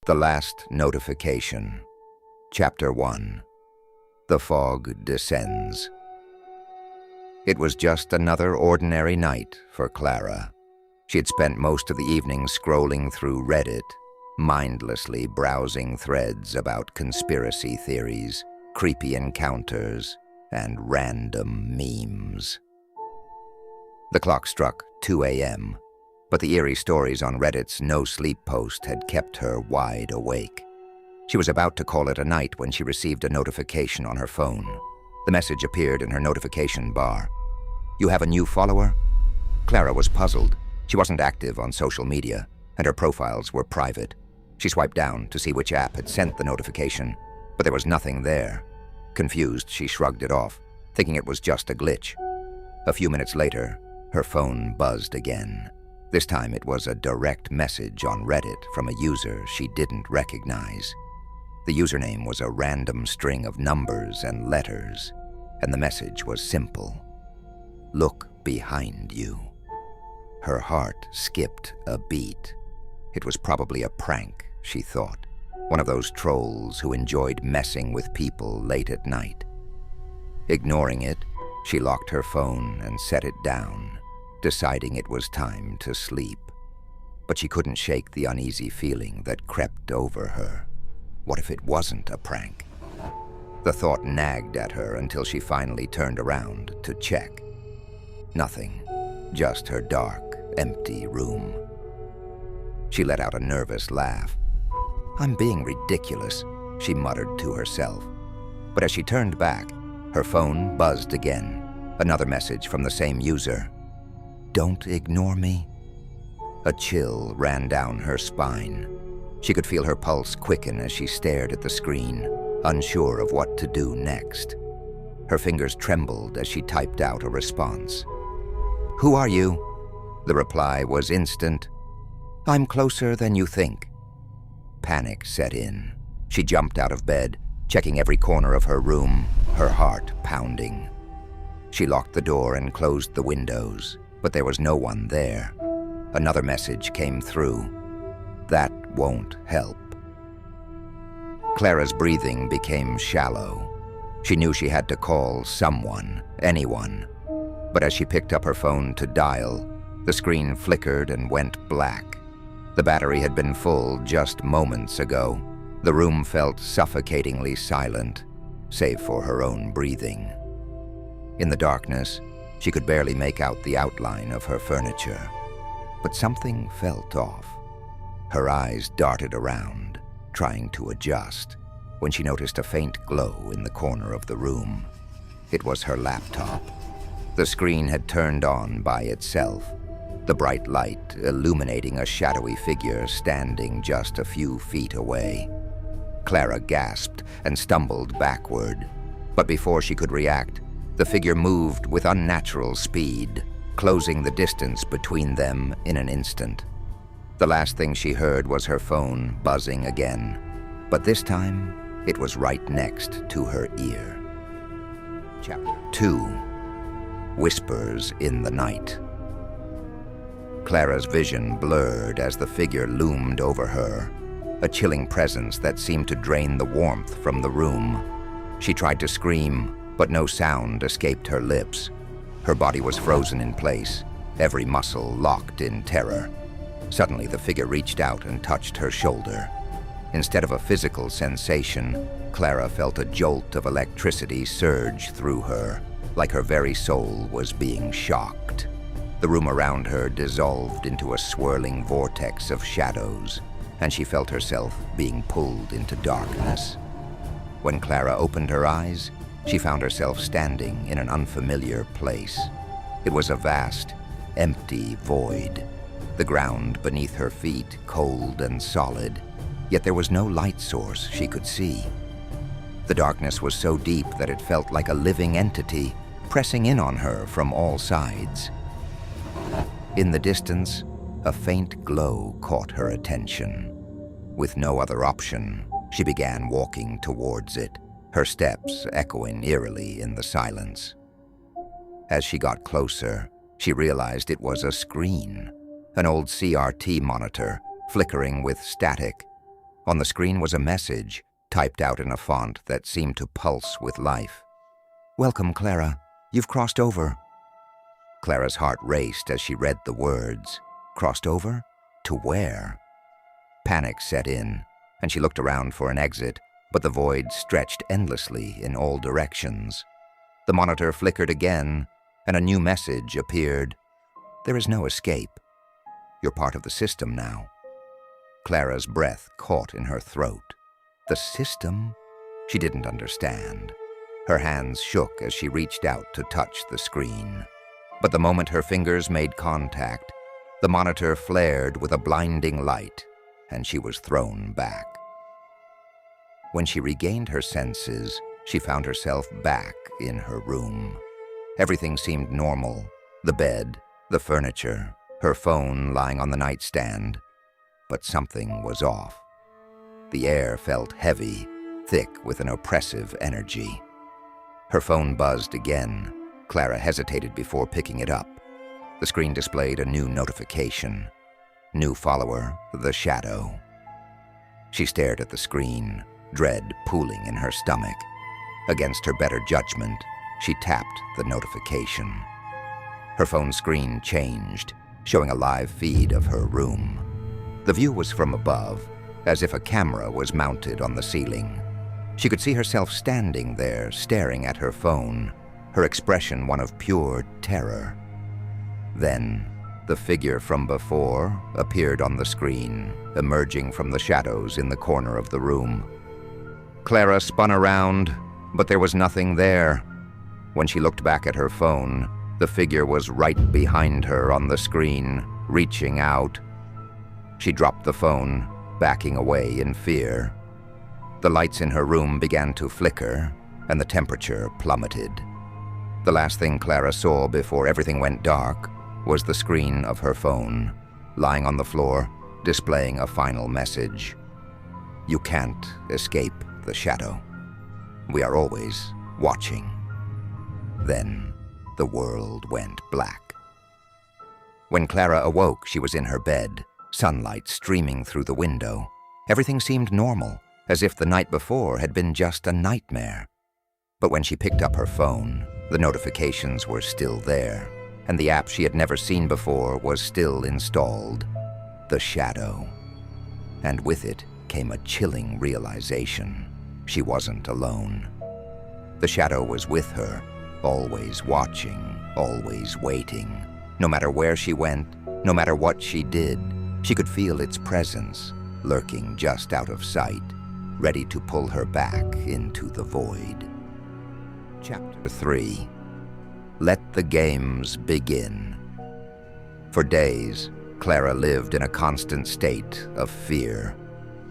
The Last Notification. Chapter 1. The Fog Descends. It was just another ordinary night for Clara. She had spent most of the evening scrolling through Reddit, mindlessly browsing threads about conspiracy theories, creepy encounters, and random memes. The clock struck 2 a.m., but the eerie stories on Reddit's no-sleep post had kept her wide awake. She was about to call it a night when she received a notification on her phone. The message appeared in her notification bar. "You have a new follower?" Clara was puzzled. She wasn't active on social media, and her profiles were private. She swiped down to see which app had sent the notification, but there was nothing there. Confused, she shrugged it off, thinking it was just a glitch. A few minutes later, her phone buzzed again. This time it was a direct message on Reddit from a user she didn't recognize. The username was a random string of numbers and letters, and the message was simple. "Look behind you." Her heart skipped a beat. It was probably a prank, she thought. One of those trolls who enjoyed messing with people late at night. Ignoring it, she locked her phone and set it down, deciding it was time to sleep. But she couldn't shake the uneasy feeling that crept over her. What if it wasn't a prank? The thought nagged at her until she finally turned around to check. Nothing, just her dark, empty room. She let out a nervous laugh. "I'm being ridiculous," she muttered to herself. But as she turned back, her phone buzzed again. Another message from the same user. "Don't ignore me." A chill ran down her spine. She could feel her pulse quicken as she stared at the screen, unsure of what to do next. Her fingers trembled as she typed out a response. "Who are you?" The reply was instant. "I'm closer than you think." Panic set in. She jumped out of bed, checking every corner of her room, her heart pounding. She locked the door and closed the windows, but there was no one there. Another message came through. "That won't help." Clara's breathing became shallow. She knew she had to call someone, anyone. But as she picked up her phone to dial, the screen flickered and went black. The battery had been full just moments ago. The room felt suffocatingly silent, save for her own breathing. In the darkness, she could barely make out the outline of her furniture. But something felt off. Her eyes darted around, trying to adjust, when she noticed a faint glow in the corner of the room. It was her laptop. The screen had turned on by itself, the bright light illuminating a shadowy figure standing just a few feet away. Clara gasped and stumbled backward, but before she could react, the figure moved with unnatural speed, closing the distance between them in an instant. The last thing she heard was her phone buzzing again, but this time it was right next to her ear. Chapter 2. Whispers in the Night. Clara's vision blurred as the figure loomed over her, a chilling presence that seemed to drain the warmth from the room. She tried to scream, but no sound escaped her lips. Her body was frozen in place, every muscle locked in terror. Suddenly, the figure reached out and touched her shoulder. Instead of a physical sensation, Clara felt a jolt of electricity surge through her, like her very soul was being shocked. The room around her dissolved into a swirling vortex of shadows, and she felt herself being pulled into darkness. When Clara opened her eyes, she found herself standing in an unfamiliar place. It was a vast, empty void, the ground beneath her feet cold and solid, yet there was no light source she could see. The darkness was so deep that it felt like a living entity pressing in on her from all sides. In the distance, a faint glow caught her attention. With no other option, she began walking towards it, her steps echoing eerily in the silence. As she got closer, she realized it was a screen, an old CRT monitor, flickering with static. On the screen was a message, typed out in a font that seemed to pulse with life. "Welcome, Clara. You've crossed over." Clara's heart raced as she read the words. Crossed over? To where? Panic set in, and she looked around for an exit, but the void stretched endlessly in all directions. The monitor flickered again, and a new message appeared. "There is no escape. You're part of the system now." Clara's breath caught in her throat. The system? She didn't understand. Her hands shook as she reached out to touch the screen. But the moment her fingers made contact, the monitor flared with a blinding light, and she was thrown back. When she regained her senses, she found herself back in her room. Everything seemed normal. The bed, the furniture, her phone lying on the nightstand. But something was off. The air felt heavy, thick with an oppressive energy. Her phone buzzed again. Clara hesitated before picking it up. The screen displayed a new notification. New follower, the Shadow. She stared at the screen, dread pooling in her stomach. Against her better judgment, she tapped the notification. Her phone screen changed, showing a live feed of her room. The view was from above, as if a camera was mounted on the ceiling. She could see herself standing there, staring at her phone, her expression one of pure terror. Then, the figure from before appeared on the screen, emerging from the shadows in the corner of the room. Clara spun around, but there was nothing there. When she looked back at her phone, the figure was right behind her on the screen, reaching out. She dropped the phone, backing away in fear. The lights in her room began to flicker, and the temperature plummeted. The last thing Clara saw before everything went dark was the screen of her phone, lying on the floor, displaying a final message. "You can't escape the Shadow. We are always watching." Then the world went black. When Clara awoke, she was in her bed, sunlight streaming through the window. Everything seemed normal, as if the night before had been just a nightmare. But when she picked up her phone, the notifications were still there, and the app she had never seen before was still installed. The Shadow. And with it came a chilling realization. She wasn't alone. The Shadow was with her, always watching, always waiting. No matter where she went, no matter what she did, she could feel its presence, lurking just out of sight, ready to pull her back into the void. Chapter 3. Let the games begin. For days, Clara lived in a constant state of fear.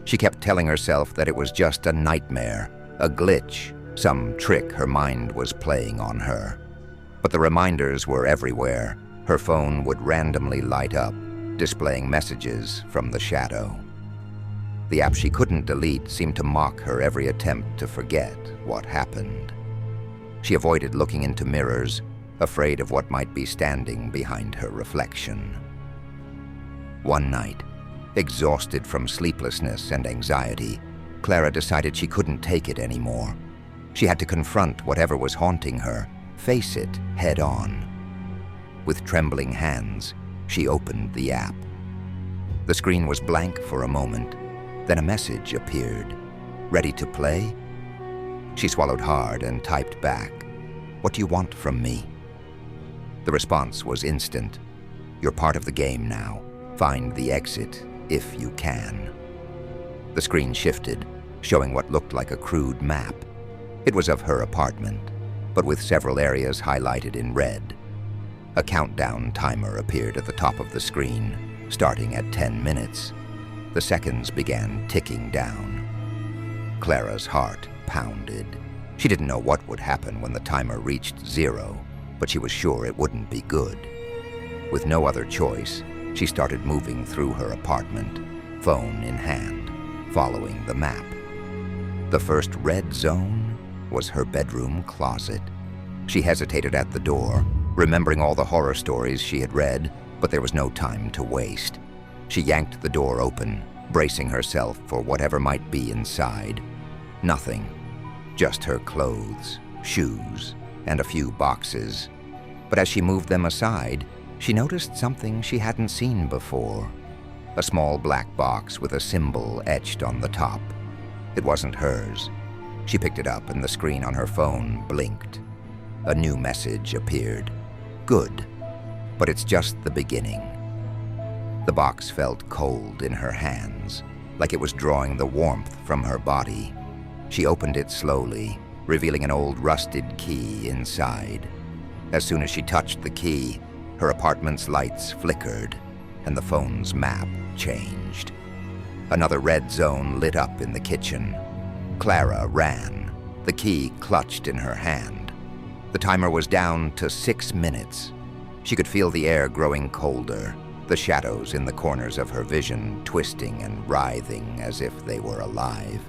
She kept telling herself that it was just a nightmare, a glitch, some trick her mind was playing on her. But the reminders were everywhere. Her phone would randomly light up, displaying messages from the Shadow. The app she couldn't delete seemed to mock her every attempt to forget what happened. She avoided looking into mirrors, afraid of what might be standing behind her reflection. One night, exhausted from sleeplessness and anxiety, Clara decided she couldn't take it anymore. She had to confront whatever was haunting her, face it head on. With trembling hands, she opened the app. The screen was blank for a moment. Then a message appeared. "Ready to play?" She swallowed hard and typed back, "What do you want from me?" The response was instant. "You're part of the game now. Find the exit if you can." The screen shifted, showing what looked like a crude map. It was of her apartment, but with several areas highlighted in red. A countdown timer appeared at the top of the screen, starting at 10 minutes. The seconds began ticking down. Clara's heart pounded. She didn't know what would happen when the timer reached 0, but she was sure it wouldn't be good. With no other choice, she started moving through her apartment, phone in hand, following the map. The first red zone was her bedroom closet. She hesitated at the door, remembering all the horror stories she had read, but there was no time to waste. She yanked the door open, bracing herself for whatever might be inside. Nothing, just her clothes, shoes, and a few boxes. But as she moved them aside, she noticed something she hadn't seen before. A small black box with a symbol etched on the top. It wasn't hers. She picked it up and the screen on her phone blinked. A new message appeared. Good, but it's just the beginning. The box felt cold in her hands, like it was drawing the warmth from her body. She opened it slowly, revealing an old rusted key inside. As soon as she touched the key, her apartment's lights flickered, and the phone's map changed. Another red zone lit up in the kitchen. Clara ran, the key clutched in her hand. The timer was down to 6 minutes. She could feel the air growing colder, the shadows in the corners of her vision twisting and writhing as if they were alive.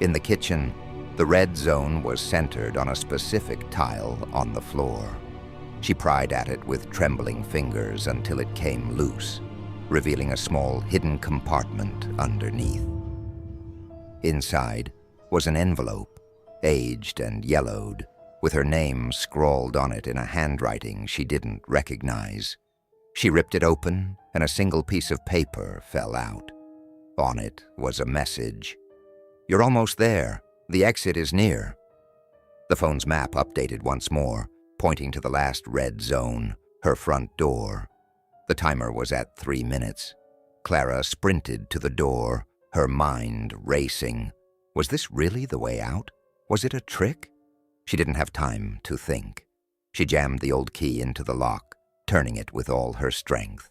In the kitchen, the red zone was centered on a specific tile on the floor. She pried at it with trembling fingers until it came loose, revealing a small hidden compartment underneath. Inside was an envelope, aged and yellowed, with her name scrawled on it in a handwriting she didn't recognize. She ripped it open, and a single piece of paper fell out. On it was a message. "You're almost there. The exit is near." The phone's map updated once more, pointing to the last red zone, her front door. The timer was at 3 minutes. Clara sprinted to the door, her mind racing. Was this really the way out? Was it a trick? She didn't have time to think. She jammed the old key into the lock, turning it with all her strength.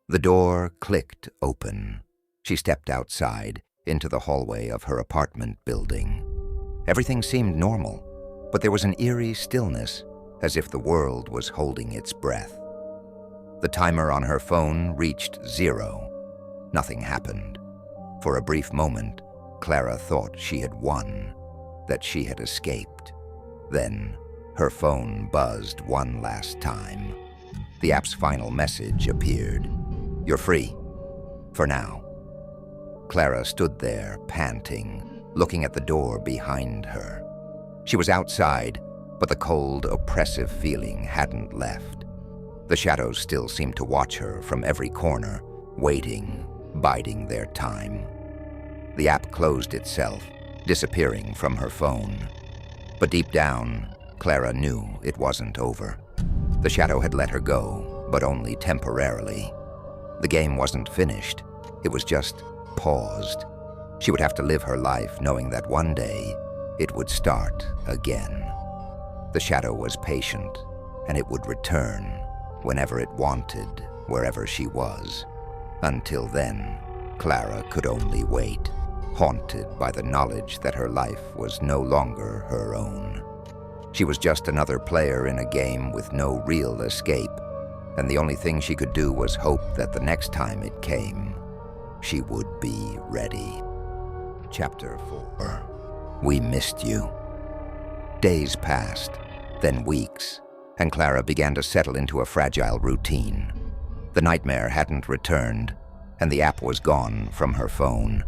The door clicked open. She stepped outside, into the hallway of her apartment building. Everything seemed normal, but there was an eerie stillness, as if the world was holding its breath. The timer on her phone reached 0. Nothing happened. For a brief moment, Clara thought she had won, that she had escaped. Then, her phone buzzed one last time. The app's final message appeared. "You're free. For now." Clara stood there, panting, looking at the door behind her. She was outside, but the cold, oppressive feeling hadn't left. The shadows still seemed to watch her from every corner, waiting, biding their time. The app closed itself, disappearing from her phone. But deep down, Clara knew it wasn't over. The shadow had let her go, but only temporarily. The game wasn't finished. It was just paused. She would have to live her life knowing that one day it would start again. The shadow was patient, and it would return whenever it wanted, wherever she was. Until then, Clara could only wait, haunted by the knowledge that her life was no longer her own. She was just another player in a game with no real escape, and the only thing she could do was hope that the next time it came, she would be ready. Chapter 4. We missed you. Days passed, then weeks, and Clara began to settle into a fragile routine. The nightmare hadn't returned, and the app was gone from her phone.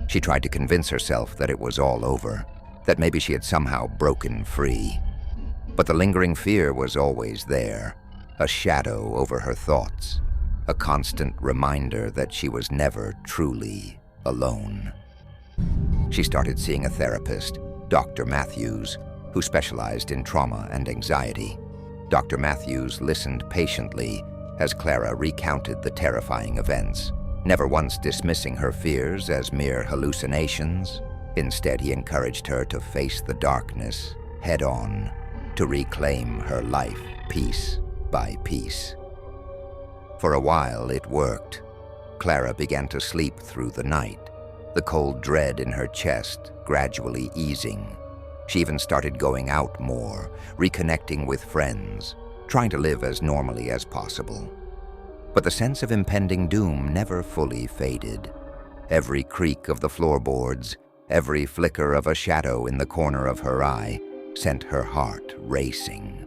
She tried to convince herself that it was all over, that maybe she had somehow broken free. But the lingering fear was always there, a shadow over her thoughts, a constant reminder that she was never truly alone. She started seeing a therapist, Dr. Matthews, who specialized in trauma and anxiety. Dr. Matthews listened patiently as Clara recounted the terrifying events, never once dismissing her fears as mere hallucinations. Instead, he encouraged her to face the darkness head-on, to reclaim her life piece by piece. For a while, it worked. Clara began to sleep through the night, the cold dread in her chest gradually easing. She even started going out more, reconnecting with friends, trying to live as normally as possible. But the sense of impending doom never fully faded. Every creak of the floorboards, every flicker of a shadow in the corner of her eye sent her heart racing.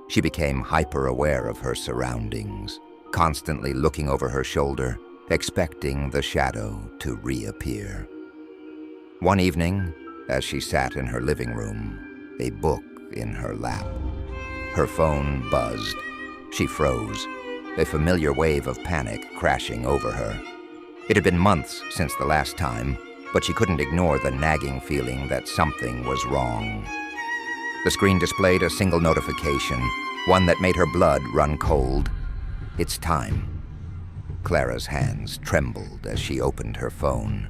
She became hyper-aware of her surroundings, constantly looking over her shoulder expecting the shadow to reappear. One evening, as she sat in her living room, a book in her lap, her phone buzzed. She froze, a familiar wave of panic crashing over her. It had been months since the last time, but she couldn't ignore the nagging feeling that something was wrong. The screen displayed a single notification, one that made her blood run cold. It's time. Clara's hands trembled as she opened her phone.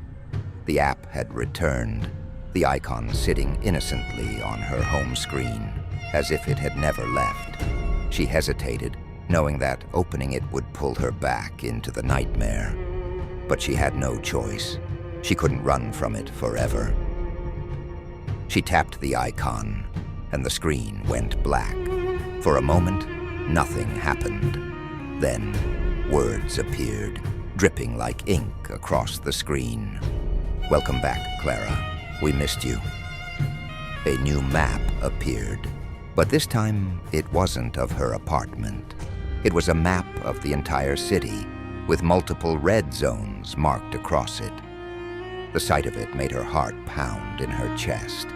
The app had returned, the icon sitting innocently on her home screen, as if it had never left. She hesitated, knowing that opening it would pull her back into the nightmare. But she had no choice. She couldn't run from it forever. She tapped the icon, and the screen went black. For a moment, nothing happened. Then, words appeared, dripping like ink across the screen. "Welcome back, Clara. We missed you." A new map appeared, but this time it wasn't of her apartment. It was a map of the entire city, with multiple red zones marked across it. The sight of it made her heart pound in her chest.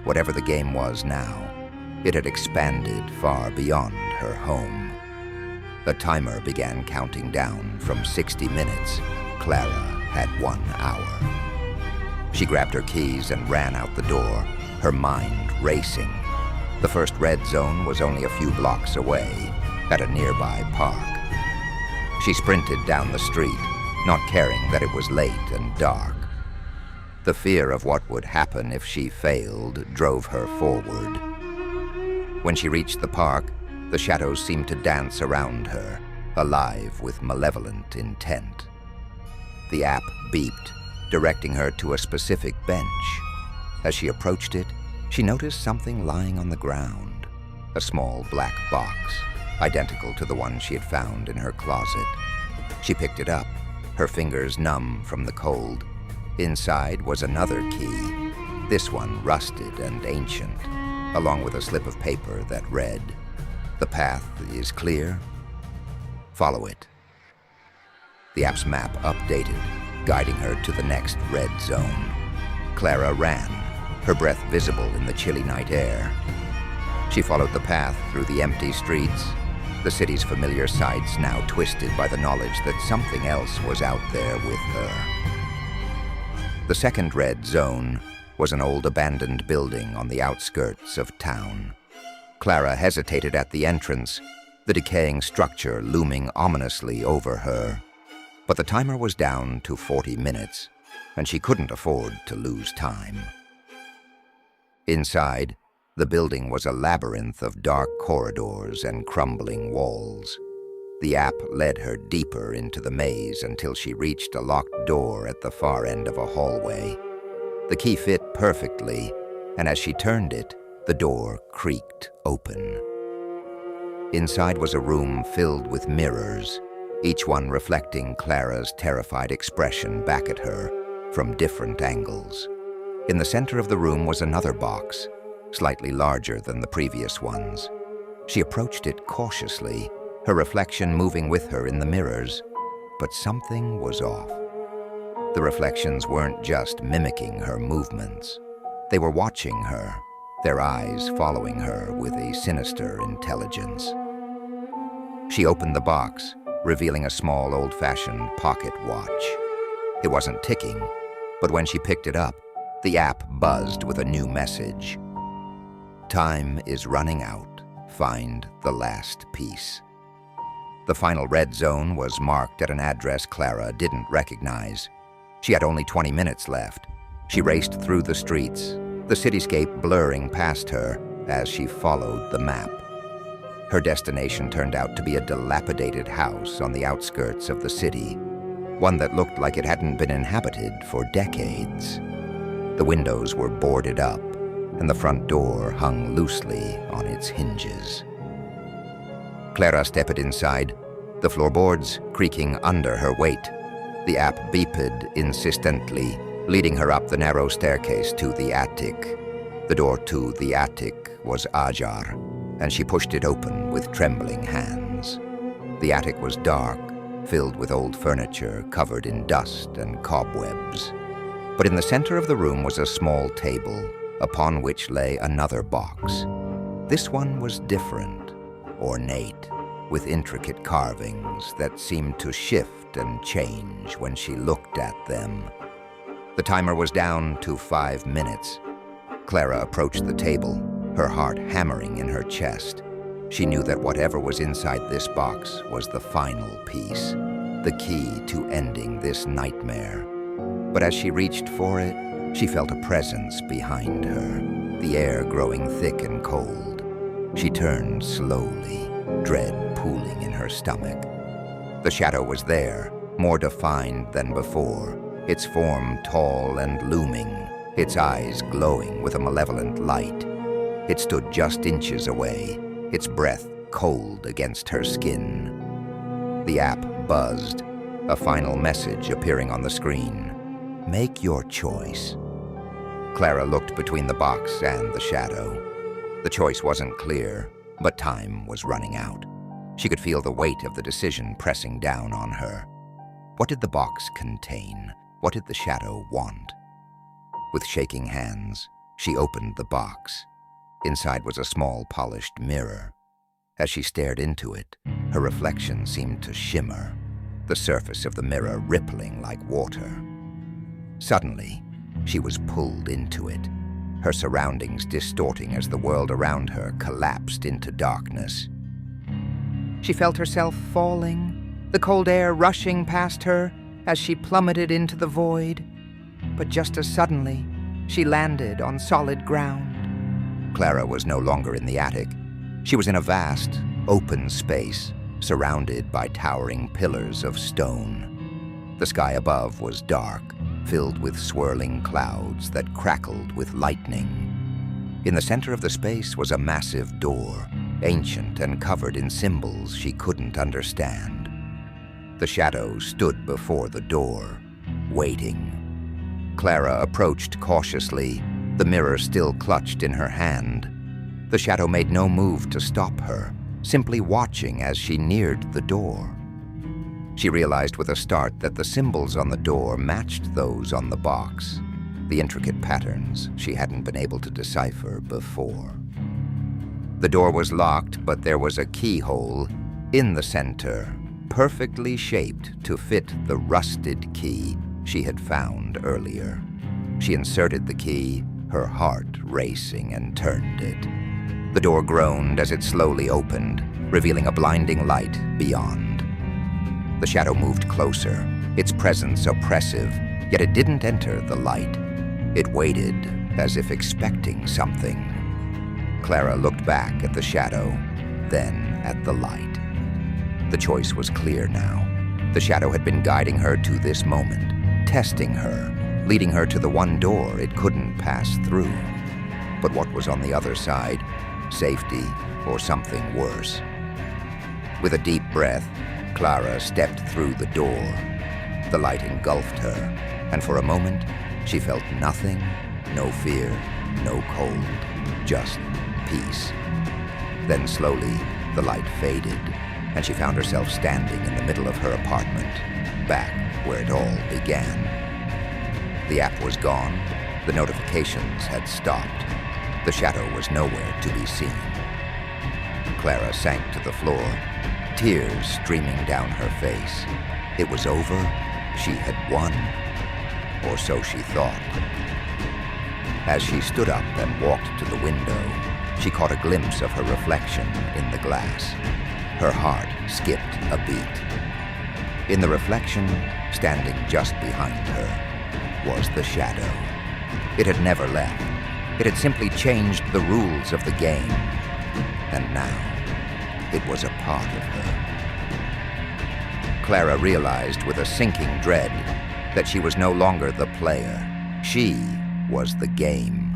Whatever the game was now, it had expanded far beyond her home. The timer began counting down from 60 minutes. Clara had 1 hour. She grabbed her keys and ran out the door, her mind racing. The first red zone was only a few blocks away, at a nearby park. She sprinted down the street, not caring that it was late and dark. The fear of what would happen if she failed drove her forward. When she reached the park, the shadows seemed to dance around her, alive with malevolent intent. The app beeped, directing her to a specific bench. As she approached it, she noticed something lying on the ground, a small black box, identical to the one she had found in her closet. She picked it up, her fingers numb from the cold. Inside was another key, this one rusted and ancient, along with a slip of paper that read, "The path is clear. Follow it." The app's map updated, guiding her to the next red zone. Clara ran, her breath visible in the chilly night air. She followed the path through the empty streets, the city's familiar sights now twisted by the knowledge that something else was out there with her. The second red zone was an old abandoned building on the outskirts of town. Clara hesitated at the entrance, the decaying structure looming ominously over her. But the timer was down to 40 minutes, and she couldn't afford to lose time. Inside, the building was a labyrinth of dark corridors and crumbling walls. The app led her deeper into the maze until she reached a locked door at the far end of a hallway. The key fit perfectly, and as she turned it, the door creaked open. Inside was a room filled with mirrors, each one reflecting Clara's terrified expression back at her from different angles. In the center of the room was another box, slightly larger than the previous ones. She approached it cautiously, her reflection moving with her in the mirrors, but something was off. The reflections weren't just mimicking her movements. They were watching her, their eyes following her with a sinister intelligence. She opened the box, revealing a small old-fashioned pocket watch. It wasn't ticking, but when she picked it up, the app buzzed with a new message. "Time is running out. Find the last piece." The final red zone was marked at an address Clara didn't recognize. She had only 20 minutes left. She raced through the streets, the cityscape blurring past her as she followed the map. Her destination turned out to be a dilapidated house on the outskirts of the city, one that looked like it hadn't been inhabited for decades. The windows were boarded up, and the front door hung loosely on its hinges. Clara stepped inside, the floorboards creaking under her weight. The app beeped insistently, leading her up the narrow staircase to the attic. The door to the attic was ajar, and she pushed it open with trembling hands. The attic was dark, filled with old furniture covered in dust and cobwebs. But in the center of the room was a small table, upon which lay another box. This one was different, ornate, with intricate carvings that seemed to shift and change when she looked at them. The timer was down to 5 minutes. Clara approached the table, her heart hammering in her chest. She knew that whatever was inside this box was the final piece, the key to ending this nightmare. But as she reached for it, she felt a presence behind her, the air growing thick and cold. She turned slowly, dread pooling in her stomach. The shadow was there, more defined than before, its form tall and looming, its eyes glowing with a malevolent light. It stood just inches away, its breath cold against her skin. The app buzzed, a final message appearing on the screen. Make your choice. Clara looked between the box and the shadow. The choice wasn't clear, but time was running out. She could feel the weight of the decision pressing down on her. What did the box contain? What did the shadow want? With shaking hands, she opened the box. Inside was a small polished mirror. As she stared into it, her reflection seemed to shimmer, the surface of the mirror rippling like water. Suddenly, she was pulled into it, her surroundings distorting as the world around her collapsed into darkness. She felt herself falling, the cold air rushing past her as she plummeted into the void. But just as suddenly, she landed on solid ground. Clara was no longer in the attic. She was in a vast, open space, surrounded by towering pillars of stone. The sky above was dark, filled with swirling clouds that crackled with lightning. In the center of the space was a massive door, ancient and covered in symbols she couldn't understand. The shadow stood before the door, waiting. Clara approached cautiously, the mirror still clutched in her hand. The shadow made no move to stop her, simply watching as she neared the door. She realized with a start that the symbols on the door matched those on the box, the intricate patterns she hadn't been able to decipher before. The door was locked, but there was a keyhole in the center, perfectly shaped to fit the rusted key she had found earlier. She inserted the key, her heart racing, and turned it. The door groaned as it slowly opened, revealing a blinding light beyond. The shadow moved closer, its presence oppressive, yet it didn't enter the light. It waited, as if expecting something. Clara looked back at the shadow, then at the light. The choice was clear now. The shadow had been guiding her to this moment, testing her, leading her to the one door it couldn't pass through. But what was on the other side? Safety or something worse? With a deep breath, Clara stepped through the door. The light engulfed her, and for a moment, she felt nothing, no fear, no cold, just peace. Then slowly, the light faded, and she found herself standing in the middle of her apartment, back where it all began. The app was gone, the notifications had stopped. The shadow was nowhere to be seen. Clara sank to the floor, tears streaming down her face. It was over. She had won. Or so she thought. As she stood up and walked to the window, she caught a glimpse of her reflection in the glass. Her heart skipped a beat. In the reflection, standing just behind her, was the shadow. It had never left. It had simply changed the rules of the game. And now, it was a part of her. Clara realized with a sinking dread that she was no longer the player. She was the game.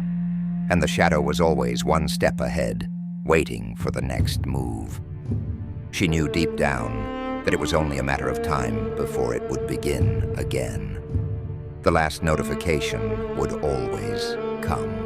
And the shadow was always one step ahead, waiting for the next move. She knew deep down that it was only a matter of time before it would begin again. The last notification would always come.